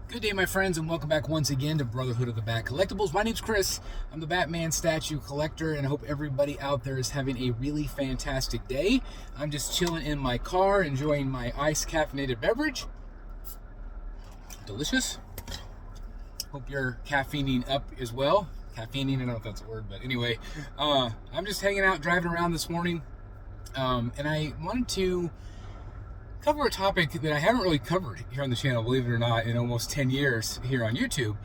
Good day, my friends, and welcome back once again to Brotherhood of the Bat Collectibles. My name's Chris. I'm the Batman statue collector, and I hope everybody out there is having a really fantastic day. I'm just chilling in my car, enjoying my iced caffeinated beverage. Delicious. Hope you're caffeining up as well. Caffeining, I don't know if that's a word, but anyway, I'm just hanging out, driving around this morning, and I wanted to cover a topic that I haven't really covered here on the channel, believe it or not, in almost 10 years here on YouTube.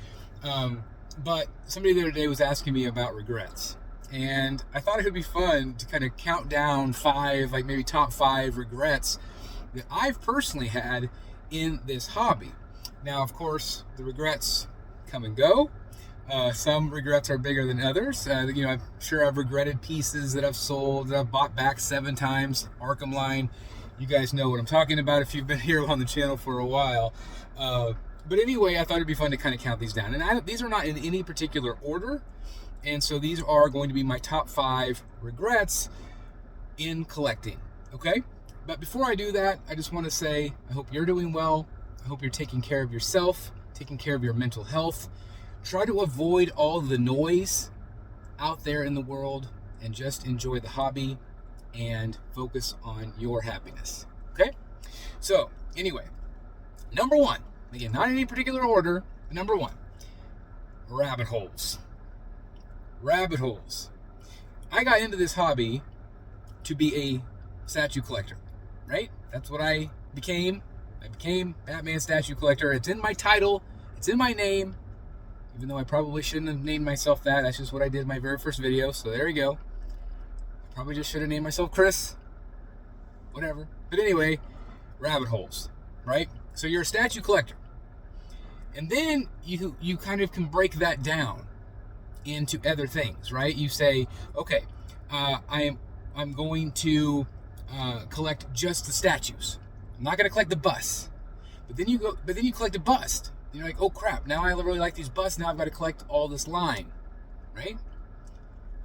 But somebody the other day was asking me about regrets. And I thought it would be fun to kind of count down five, like maybe top five regrets that I've personally had in this hobby. Now, of course, the regrets come and go. Some regrets are bigger than others. I'm sure I've regretted pieces that I've sold, that I've bought back 7 times, Arkham line. You guys know what I'm talking about if you've been here on the channel for a while. But anyway, I thought it'd be fun to kind of count these down. And these are not in any particular order. And so these are going to be my top 5 regrets in collecting. Okay? But before I do that, I just want to say I hope you're doing well. I hope you're taking care of yourself, taking care of your mental health. Try to avoid all the noise out there in the world and just enjoy the hobby and focus on your happiness. Okay? So, anyway, number 1, again, not in any particular order, but number 1, rabbit holes. Rabbit holes. I got into this hobby to be a statue collector, right? That's what I became. I became Batman statue collector. It's in my title. It's in my name. Even though I probably shouldn't have named myself that. That's just what I did in my very first video. So there you go. Probably just should have named myself Chris. Whatever. But anyway, rabbit holes, right? So you're a statue collector. And then you kind of can break that down into other things, right? You say, okay, I'm going to collect just the statues. I'm not going to collect the busts. But then you collect a bust. You're like, oh crap, now I really like these busts, now I've got to collect all this line, right?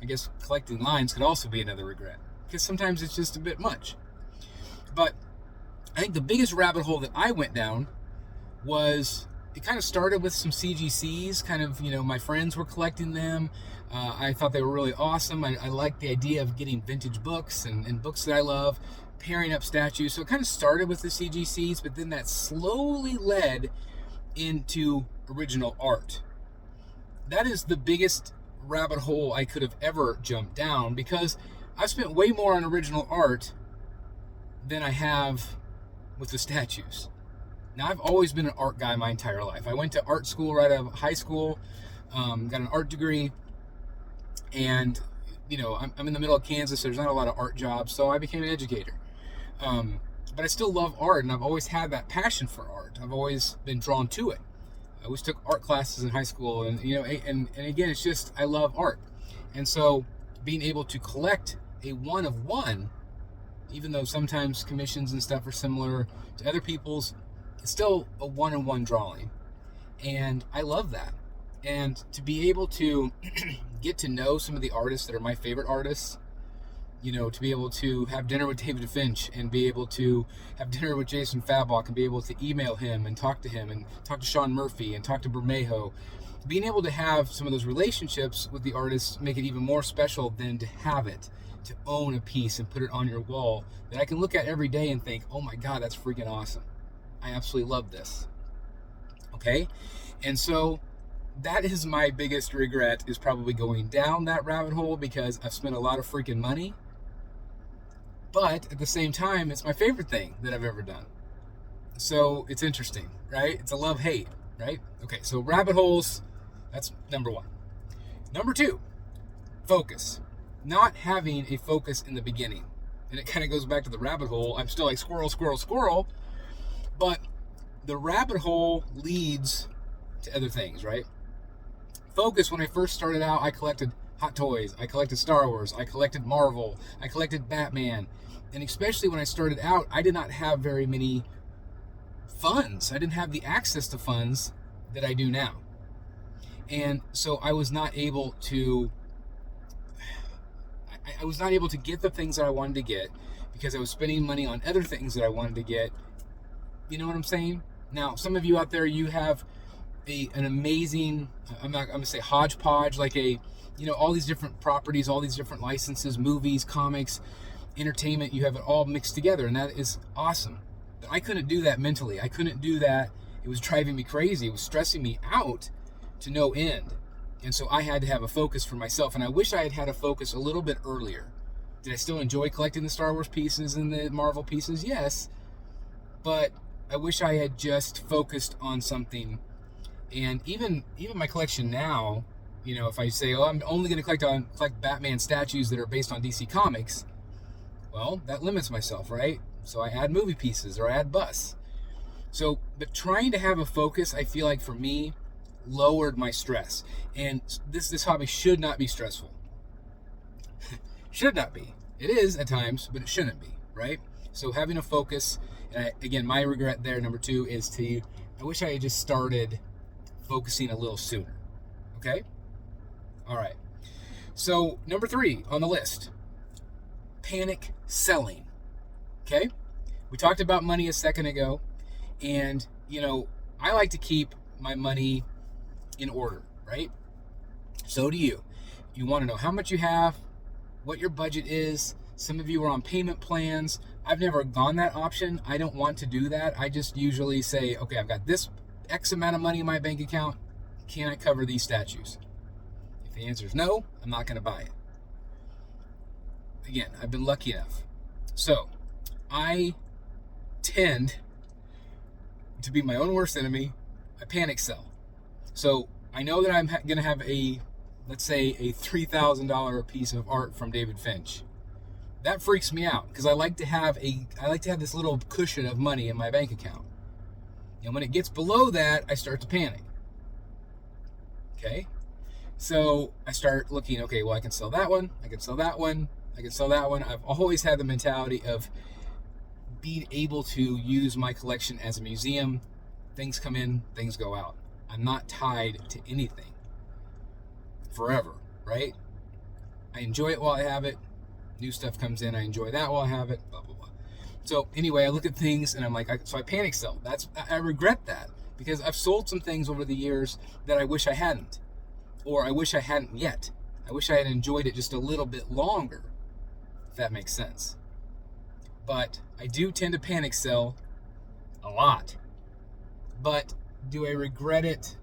I guess collecting lines could also be another regret, because sometimes it's just a bit much. But I think the biggest rabbit hole that I went down was, it kind of started with some CGCs, kind of, my friends were collecting them. I thought they were really awesome. I liked the idea of getting vintage books and books that I love, pairing up statues. So it kind of started with the CGCs, but then that slowly led into original art. That is the biggest rabbit hole I could have ever jumped down, because I've spent way more on original art than I have with the statues. Now, I've always been an art guy my entire life. I went to art school right out of high school, got an art degree, and I'm in the middle of Kansas, so there's not a lot of art jobs, so I became an educator. But I still love art, and I've always had that passion for art. I've always been drawn to it. I always took art classes in high school, and and again, it's just, I love art. And so being able to collect a one of one, even though sometimes commissions and stuff are similar to other people's, it's still a one-on-one drawing. And I love that. And to be able to get to know some of the artists that are my favorite artists, to be able to have dinner with David Finch and be able to have dinner with Jason Fabok and be able to email him and talk to Sean Murphy and talk to Bermejo. Being able to have some of those relationships with the artists make it even more special than to have it, to own a piece and put it on your wall that I can look at every day and think, oh my God, that's freaking awesome. I absolutely love this. Okay? And so that is my biggest regret, is probably going down that rabbit hole, because I've spent a lot of freaking money. But at the same time, it's my favorite thing that I've ever done. So it's interesting, right? It's a love-hate, right? Okay, so rabbit holes, that's number 1. Number 2, focus. Not having a focus in the beginning. And it kind of goes back to the rabbit hole. I'm still like squirrel, squirrel, squirrel. But the rabbit hole leads to other things, right? Focus, when I first started out, I collected Hot Toys, I collected Star Wars, I collected Marvel, I collected Batman. And especially when I started out, I did not have very many funds. I didn't have the access to funds that I do now. And so I was not able to get the things that I wanted to get, because I was spending money on other things that I wanted to get. You know what I'm saying? Now, some of you out there, you have an amazing, I'm going to say hodgepodge, like all these different properties, all these different licenses, movies, comics, entertainment. You have it all mixed together, and that is awesome. But I couldn't do that mentally. I couldn't do that. It was driving me crazy. It was stressing me out to no end. And so I had to have a focus for myself, and I wish I had had a focus a little bit earlier. Did I still enjoy collecting the Star Wars pieces and the Marvel pieces? Yes. But I wish I had just focused on something. And even my collection now, if I say, I'm only going to collect Batman statues that are based on DC Comics, well, that limits myself, right? So I add movie pieces or I add busts. So, but trying to have a focus, I feel like for me, lowered my stress. And this hobby should not be stressful. Should not be. It is at times, but it shouldn't be, right? So having a focus, and again, my regret there, number 2, is I wish I had just started focusing a little sooner. Okay? All right. So number 3 on the list, panic selling. Okay? We talked about money a second ago, and I like to keep my money in order, right? So do you. You want to know how much you have, what your budget is. Some of you are on payment plans. I've never gone that option. I don't want to do that. I just usually say, okay, I've got this X amount of money in my bank account. Can I cover these statues? If the answer is no, I'm not going to buy it. Again, I've been lucky enough. So I tend to be my own worst enemy. I panic sell. So I know that I'm going to have let's say a $3,000 piece of art from David Finch. That freaks me out because I like to have this little cushion of money in my bank account. And when it gets below that, I start to panic. Okay? So I start looking, okay, well, I can sell that one. I can sell that one. I can sell that one. I've always had the mentality of being able to use my collection as a museum. Things come in, things go out. I'm not tied to anything forever, right? I enjoy it while I have it. New stuff comes in, I enjoy that while I have it, blah, blah, blah. So anyway, I look at things and I'm like, so I panic sell. I regret that because I've sold some things over the years that I wish I hadn't, or I wish I hadn't yet. I wish I had enjoyed it just a little bit longer, if that makes sense. But I do tend to panic sell a lot. But do I regret it?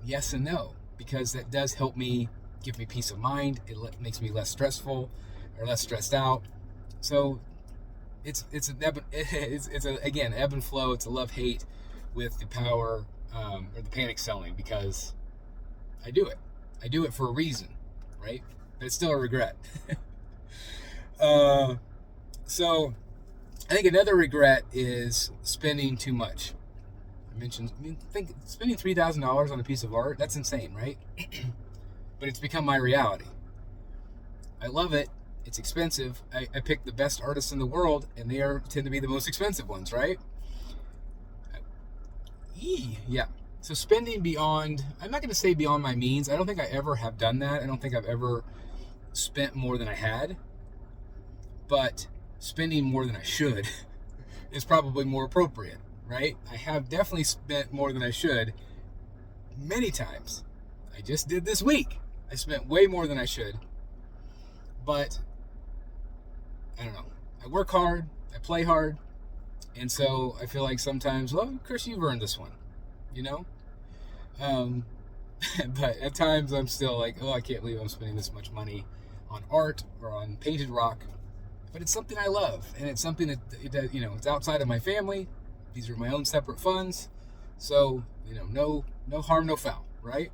Yes and no, because that does help me, give me peace of mind. It makes me less stressful or less stressed out. So it's ebb and flow. It's a love-hate with the power or the panic selling, because I do it. I do it for a reason, right? But it's still a regret. So I think another regret is spending too much. Think spending $3,000 on a piece of art, that's insane, right? But it's become my reality. I love it. It's expensive. I pick the best artists in the world, and they tend to be the most expensive ones, right? Yeah. So spending beyond, I'm not going to say beyond my means. I don't think I ever have done that. I don't think I've ever spent more than I had. But spending more than I should is probably more appropriate, right? I have definitely spent more than I should many times. I just did this week. I spent way more than I should. But I don't know. I work hard. I play hard. And so I feel like sometimes, well, Chris, you've earned this one, But at times I'm still like, I can't believe I'm spending this much money on art or on painted rock. But it's something I love, and it's something that it's outside of my family. These are my own separate funds. So, no harm, no foul, right?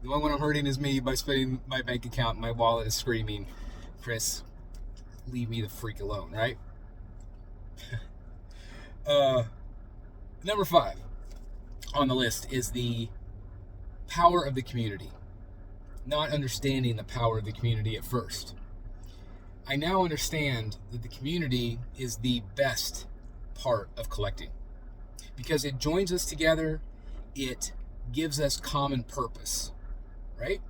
The only one I'm hurting is me by spending my bank account. My wallet is screaming, Chris, leave me the freak alone, right? Number 5 on the list is the power of the community. Not understanding the power of the community at first. I now understand that the community is the best part of collecting because it joins us together. It gives us common purpose, right?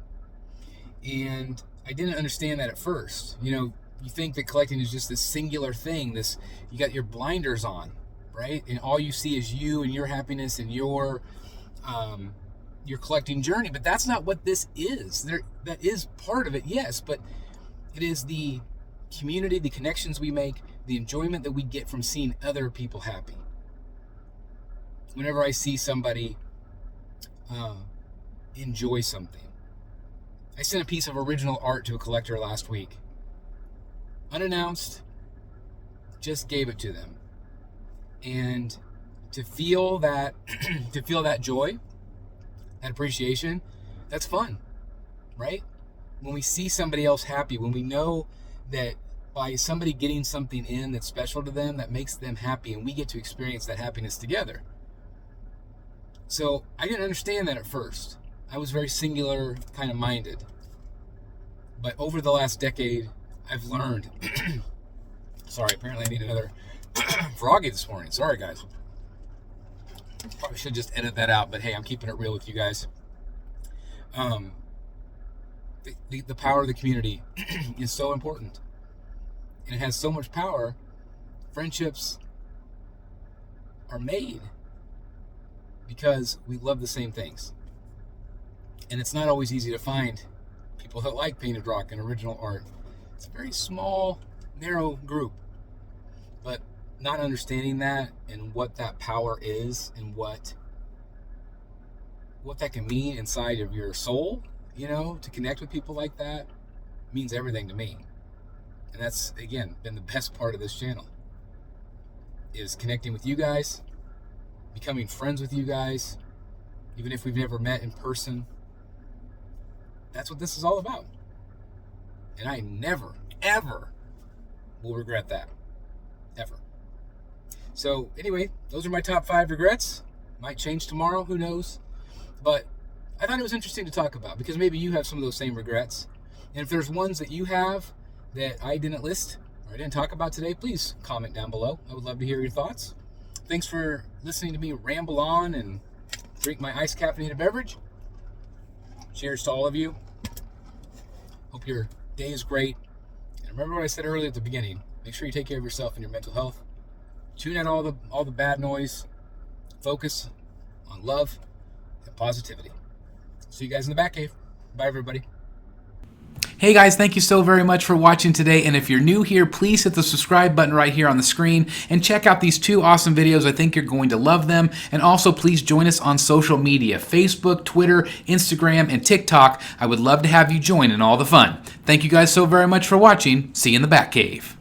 And I didn't understand that at first. You think that collecting is just this singular thing. You got your blinders on, right? And all you see is you and your happiness and your your collecting journey. But that's not what this is. That is part of it, yes, but it is the community, the connections we make, the enjoyment that we get from seeing other people happy. Whenever I see somebody enjoy something. I sent a piece of original art to a collector last week. Unannounced, just gave it to them. And to feel that joy, that appreciation, that's fun, right? When we see somebody else happy, when we know that by somebody getting something in that's special to them, that makes them happy, and we get to experience that happiness together. So I didn't understand that at first. I was very singular kind of minded. But over the last decade, I've learned. Sorry, apparently I need another froggy this morning. Sorry, guys. Probably should just edit that out, but hey, I'm keeping it real with you guys. The power of the community is so important. And it has so much power. Friendships are made because we love the same things. And it's not always easy to find people that like painted rock and original art. It's a very small, narrow group. But not understanding that and what that power is and what that can mean inside of your soul, to connect with people like that means everything to me. And that's, again, been the best part of this channel, is connecting with you guys, becoming friends with you guys, even if we've never met in person. That's what this is all about. And I never, ever will regret that. Ever. So anyway, those are my top 5 regrets. Might change tomorrow, who knows? But I thought it was interesting to talk about because maybe you have some of those same regrets. And if there's ones that you have that I didn't list or I didn't talk about today, please comment down below. I would love to hear your thoughts. Thanks for listening to me ramble on and drink my iced caffeinated beverage. Cheers to all of you. Hope your day is great. And remember what I said earlier at the beginning. Make sure you take care of yourself and your mental health. Tune out all the bad noise. Focus on love and positivity. See you guys in the back cave. Bye, everybody. Hey guys, thank you so very much for watching today, and if you're new here, please hit the subscribe button right here on the screen and check out these 2 awesome videos. I think you're going to love them. And also please join us on social media, Facebook, Twitter, Instagram, and TikTok. I would love to have you join in all the fun. Thank you guys so very much for watching. See you in the Batcave.